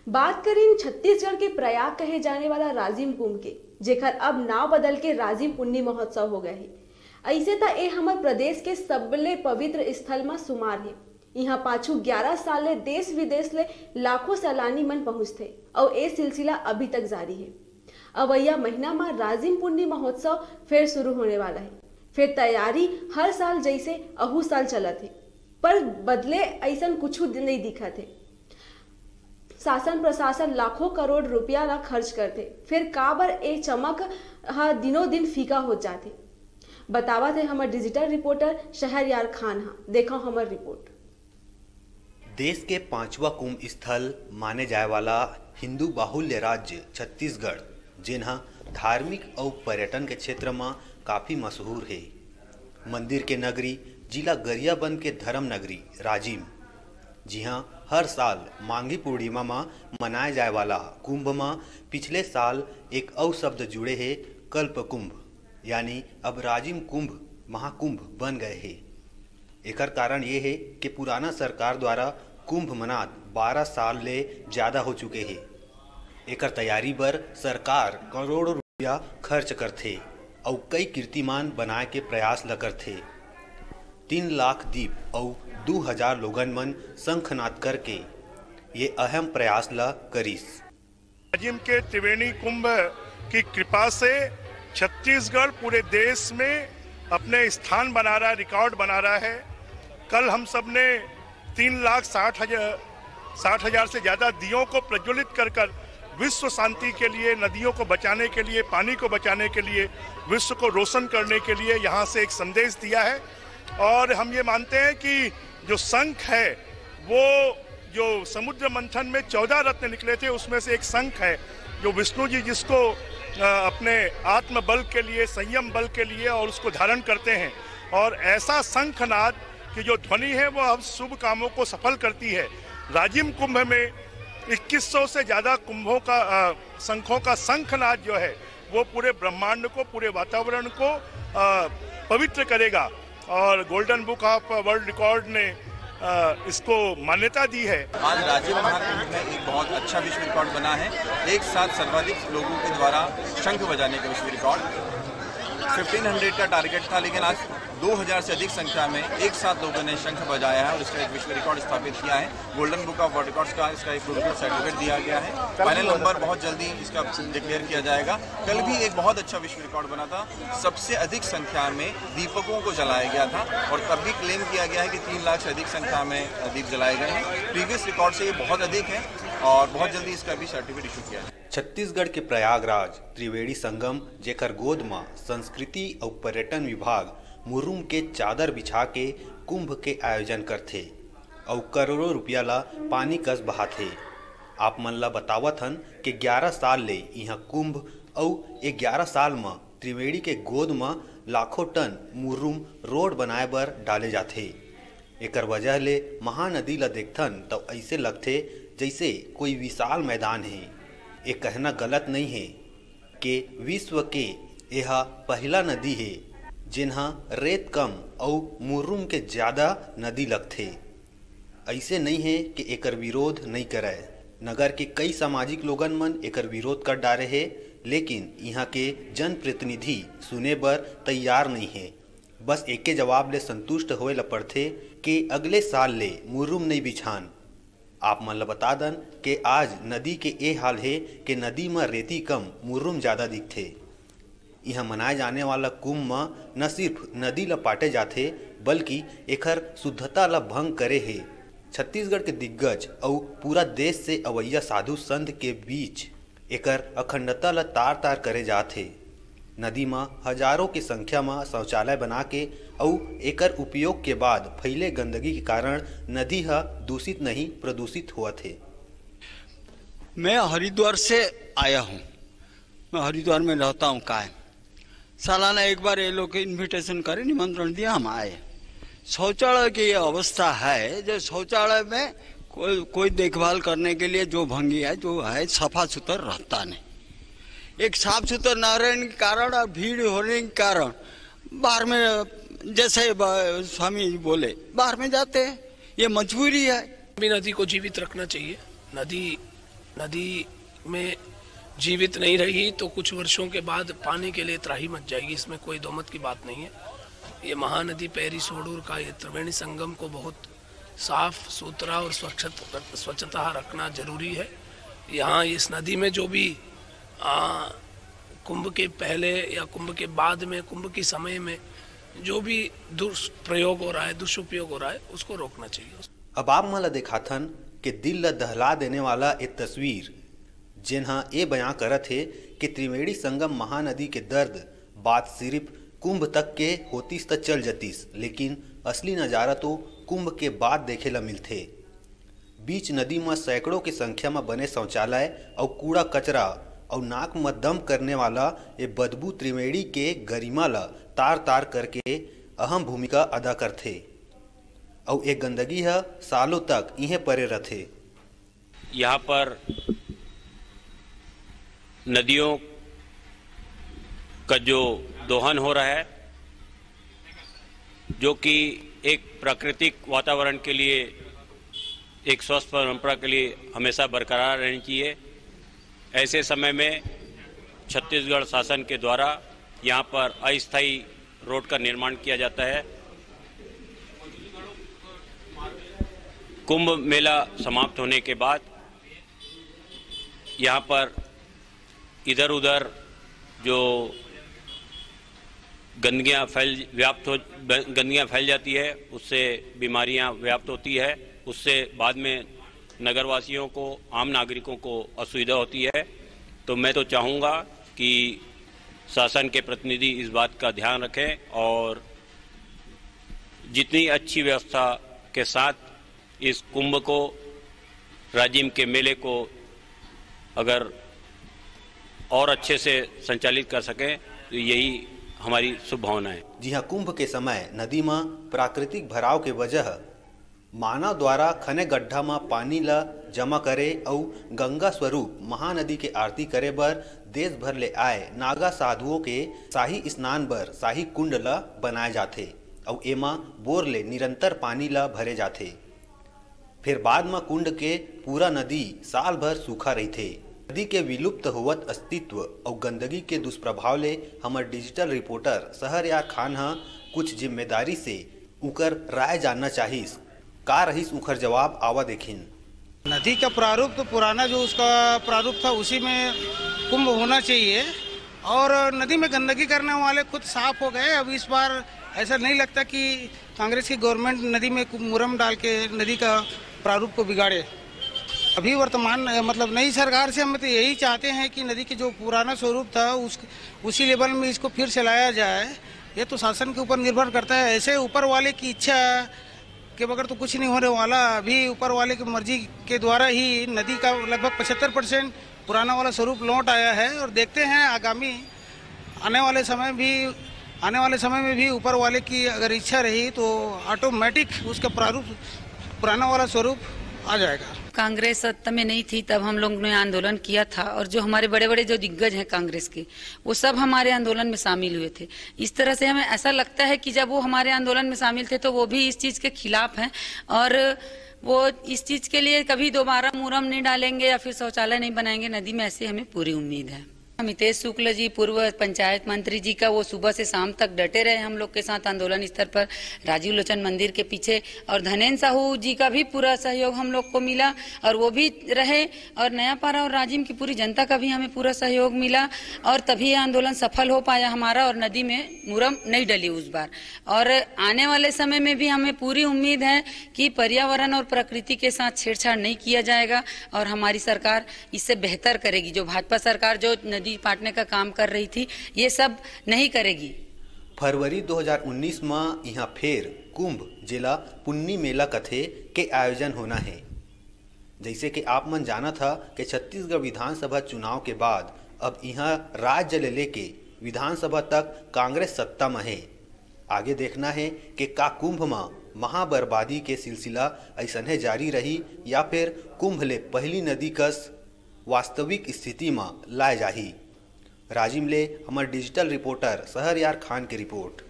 बात करें छत्तीसगढ़ के प्रयाग कहे जाने वाला राजिम कुंभ के, जेकर अब नाव बदल के राजिम पुन्नी महोत्सव हो गए है। ऐसे तो ये हमारे प्रदेश के सबले पवित्र स्थल में शुमार है। यहाँ पाछू 11 साल ले देश विदेश ले लाखों सैलानी मन पहुंचते और ये सिलसिला अभी तक जारी है। अवैया महीना में राजिम पुन्नी महोत्सव फिर शुरू होने वाला है। फिर तैयारी हर साल जैसे अहू साल चलत है, पर बदले ऐसा कुछ नहीं दिखा थे। शासन प्रशासन लाखों करोड़ रुपया ला खर्च करते, फिर काबर ए चमक दिनों दिन फीका हो जाते। बतावा थे हमारे डिजिटल रिपोर्टर शहरयार खान। देखो हमार रिपोर्ट। देश के 5वां कुंभ स्थल माने जाए वाला हिंदू बाहुल्य राज्य छत्तीसगढ़, जिन्हा धार्मिक और पर्यटन के क्षेत्र में काफी मशहूर है। मंदिर के नगरी जिला गरियाबंद के धर्म नगरी राजिम, जी हाँ, हर साल मांगी पूर्णिमा में मनाए जाए वाला कुंभ में पिछले साल एक और शब्द जुड़े है, कल्प कुंभ, यानी अब राजिम कुंभ महाकुंभ बन गए हैं। एकर कारण ये है कि पुराना सरकार द्वारा कुंभ मनात 12 साल ले ज़्यादा हो चुके हैं। एकर तैयारी पर सरकार करोड़ों रुपया खर्च करथे और कई कीर्तिमान बनाए के प्रयास ल करथे। 3 लाख दीप और 2000 लोगन मन शंखनाद करके ये अहम प्रयास ला करीस। राजिम के त्रिवेणी कुंभ की कृपा से छत्तीसगढ़ पूरे देश में अपने स्थान बना रहा है, रिकॉर्ड बना रहा है। कल हम सब ने 3,60,000 से ज्यादा दियों को प्रज्वलित कर विश्व शांति के लिए, नदियों को बचाने के लिए, पानी को बचाने के लिए, विश्व को रोशन करने के लिए यहाँ से एक संदेश दिया है। और हम ये मानते हैं कि जो शंख है वो जो समुद्र मंथन में 14 रत्न निकले थे उसमें से एक शंख है, जो विष्णु जी जिसको अपने आत्म बल के लिए, संयम बल के लिए और उसको धारण करते हैं। और ऐसा शंखनाद की जो ध्वनि है वो अब शुभ कामों को सफल करती है। राजिम कुंभ में 2100 से ज्यादा कुंभों का शंखों का शंखनाद जो है वो पूरे ब्रह्मांड को, पूरे वातावरण को पवित्र करेगा। और golden book of world record ने इसको मान्यता दी है। आज राजिम महाकुंभ में एक बहुत अच्छा विश्व रिकॉर्ड बना है। एक साथ सर्वाधिक लोगों के द्वारा शंख बजाने का विश्व रिकॉर्ड 1500 का टारगेट था, लेकिन आज 2000 से अधिक संख्या में एक साथ लोगों ने शंख बजाया है और इसका एक विश्व रिकॉर्ड स्थापित किया है। Golden book of world records का इसका एक प्रोविजनल सर्टिफिकेट दिया गया है। फाइनल नंबर बहुत जल्दी इसका डिक्लेयर किया जाएगा। कल भी एक बहुत अच्छा विश्व रिकॉर्ड बना था, सबसे अधिक संख्या में दीपकों को जलाया गया था और तब भी क्लेम किया गया है कि 3 लाख से अधिक संख्या में दीप जलाए गए हैं। प्रीवियस रिकॉर्ड से ये बहुत अधिक है और बहुत जल्दी इसका भी सर्टिफिकेट इशू किया है। छत्तीसगढ़ के प्रयागराज त्रिवेणी संगम, जेकर गोद में संस्कृति और पर्यटन विभाग मुरुम के चादर बिछा के कुंभ के आयोजन करथे और करोड़ों रुपया ला पानी कस बहाथे। आप मन ला बतावत हन कि 11 साल ले यहाँ कुंभ और 11 साल में त्रिवेणी के गोद में लाखों टन मुरुम रोड बनाए बर डाले जाथे। एकर वजह ले महानदी ला देखथन तो ऐसे लगथे जैसे कोई विशाल मैदान है। ये कहना गलत नहीं है कि विश्व के यह पहला नदी है जिन्हा रेत कम और मुरुम के ज़्यादा नदी लगथे। ऐसे नहीं है कि एकर विरोध नहीं करे। नगर के कई सामाजिक लोगन मन एकर विरोध कर डारे है, लेकिन यहाँ के जनप्रतिनिधि सुने बर तैयार नहीं है। बस एक के जवाब ले संतुष्ट होए ला पड़थे कि अगले साल ले मुरुम नहीं बिछान। आप मन ला बता दन कि आज नदी के ये हाल है कि नदी में रेती कम, मुरुम ज़्यादा दिखथे। यहाँ मनाए जाने वाला कुंभ में न सिर्फ नदी ला पाटे जाथे बल्कि एकर शुद्धता ला भंग करे है। छत्तीसगढ़ के दिग्गज और पूरा देश से अवैया साधु संत के बीच एकर अखंडता ला तार तार करे जाथे। नदी में हजारों की संख्या में शौचालय बना के और एकर उपयोग के बाद फैले गंदगी के कारण नदी हा दूषित नहीं प्रदूषित हुआ थे। मैं हरिद्वार से आया हूँ। मैं हरिद्वार में रहता हूँ कायम। सालाना एक बार ये लोग इन्विटेशन करे, निमंत्रण दिया, हम आए। शौचालय की ये अवस्था है, जो शौचालय में कोई देखभाल करने के लिए जो भंगी है, जो है सफा सुथर रहता नहीं। एक साफ सुथर न रहने के कारण और भीड़ होने के कारण बाहर में, जैसे स्वामी जी बोले, बाहर में जाते हैं। ये मजबूरी है। नदी को जीवित रखना चाहिए नदी में जीवित नहीं रही तो कुछ वर्षों के बाद पानी के लिए त्राही मच जाएगी, इसमें कोई दो मत की बात नहीं है। ये महानदी पैरी सोडूर का ये त्रिवेणी संगम को बहुत साफ सुथरा और स्वच्छता रखना जरूरी है। यहाँ इस नदी में जो भी कुंभ के पहले या कुंभ के बाद में, कुंभ के समय में जो भी दुष्प्रयोग हो रहा है, दुष्उपयोग हो रहा है, उसको रोकना चाहिए। अब आप मला दिखाथन कि दिल ला दहला देने वाला एक तस्वीर जिन्हा ये बयां करत है कि त्रिवेणी संगम महानदी के दर्द बात सिर्फ कुंभ तक के होतीस त चल जतीस, लेकिन असली नज़ारा तो कुंभ के बाद देखे ला मिलथे। बीच नदी में सैकड़ों की संख्या में बने शौचालय और कूड़ा कचरा और नाक में दम करने वाला ये बदबू त्रिवेणी के गरिमा ला तार तार करके अहम भूमिका अदा करथे और एक गंदगी है सालों तक इन्हें परे रहते। यहाँ पर नदियों का जो दोहन हो रहा है, जो कि एक प्राकृतिक वातावरण के लिए, एक स्वस्थ परंपरा के लिए हमेशा बरकरार रहनी चाहिए। ऐसे समय में छत्तीसगढ़ शासन के द्वारा यहाँ पर अस्थायी रोड का निर्माण किया जाता है। कुंभ मेला समाप्त होने के बाद यहाँ पर इधर उधर जो गंदगियाँ फैल जाती है, उससे बीमारियाँ व्याप्त होती है, उससे बाद में नगरवासियों को, आम नागरिकों को असुविधा होती है। तो मैं तो चाहूँगा कि शासन के प्रतिनिधि इस बात का ध्यान रखें और जितनी अच्छी व्यवस्था के साथ इस कुंभ को, राजिम के मेले को अगर और अच्छे से संचालित कर सकें तो यही हमारी शुभ भावना है। जी हाँ, कुंभ के समय नदी में प्राकृतिक भराव के वजह मानव द्वारा खने गड्ढा में पानी ला जमा करे और गंगा स्वरूप महानदी के आरती करे बर देश भर ले आए नागा साधुओं के शाही स्नान बर शाही कुंड ला बनाए जाथे और एमा बोर ले निरंतर पानी ला भरे जाथे। फिर बाद में कुंड के पूरा नदी साल भर सूखा रही थे। नदी के विलुप्त होवत अस्तित्व और गंदगी के दुष्प्रभाव ले हमार डिजिटल रिपोर्टर सहरयार खान हा कुछ जिम्मेदारी से उकर राय जानना चाहिए। का रहीस उखर जवाब आवा देखिन। नदी का प्रारूप तो पुराना जो उसका प्रारूप था उसी में कुंभ होना चाहिए और नदी में गंदगी करने वाले खुद साफ हो गए। अब इस बार ऐसा नहीं लगता कि कांग्रेस की गवर्नमेंट नदी में मुरम डाल के नदी का प्रारूप को बिगाड़े। अभी वर्तमान मतलब नई सरकार से हम तो यही चाहते हैं कि नदी के जो पुराना स्वरूप था उसी लेवल में इसको फिर से लाया जाए। ये तो शासन के ऊपर निर्भर करता है। ऐसे ऊपर वाले की इच्छा के बगैर तो कुछ नहीं होने वाला। अभी ऊपर वाले की मर्जी के द्वारा ही नदी का लगभग 75% पुराना वाला स्वरूप लौट आया है और देखते हैं आगामी आने वाले समय में भी ऊपर वाले की अगर इच्छा रही तो ऑटोमेटिक उसका प्रारूप पुराना वाला स्वरूप आ जाएगा। कांग्रेस सत्ता में नहीं थी तब हम लोग ने आंदोलन किया था और जो हमारे बड़े बड़े जो दिग्गज हैं कांग्रेस के वो सब हमारे आंदोलन में शामिल हुए थे। इस तरह से हमें ऐसा लगता है कि जब वो हमारे आंदोलन में शामिल थे तो वो भी इस चीज के खिलाफ हैं और वो इस चीज के लिए कभी दोबारा मुरम नहीं डालेंगे या फिर शौचालय नहीं बनाएंगे नदी में, ऐसी हमें पूरी उम्मीद है। अमितेश शुक्ल जी पूर्व पंचायत मंत्री जी का वो सुबह से शाम तक डटे रहे हम लोग के साथ आंदोलन स्तर पर राजीव लोचन मंदिर के पीछे और धनेन्द्र साहू जी का भी पूरा सहयोग हम लोग को मिला और वो भी रहे और नयापारा और राजिम की पूरी जनता का भी हमें पूरा सहयोग मिला और तभी आंदोलन सफल हो पाया हमारा और नदी में मुरम नहीं डली उस बार। और आने वाले समय में भी हमें पूरी उम्मीद है कि पर्यावरण और प्रकृति के साथ छेड़छाड़ नहीं किया जाएगा और हमारी सरकार इससे बेहतर करेगी। जो भाजपा सरकार जो नदी पाटने का काम कर रही थी ये सब नहीं करेगी। फरवरी 2019 में यहाँ फिर कुंभ जिला पुन्नी मेला कथे के आयोजन होना है। जैसे कि आप मन जाना था कि छत्तीसगढ़ विधानसभा चुनाव के बाद अब यहाँ राज्य ले लेके विधानसभा तक कांग्रेस सत्ता में है। आगे देखना है कि का कुंभ में महाबर्बादी के सिलसिला ऐसा जारी रही या फिर कुंभ ले पहली नदी कस वास्तविक स्थिति में लाए जाही। राजिम ले हमारे डिजिटल रिपोर्टर सहरयार खान की रिपोर्ट।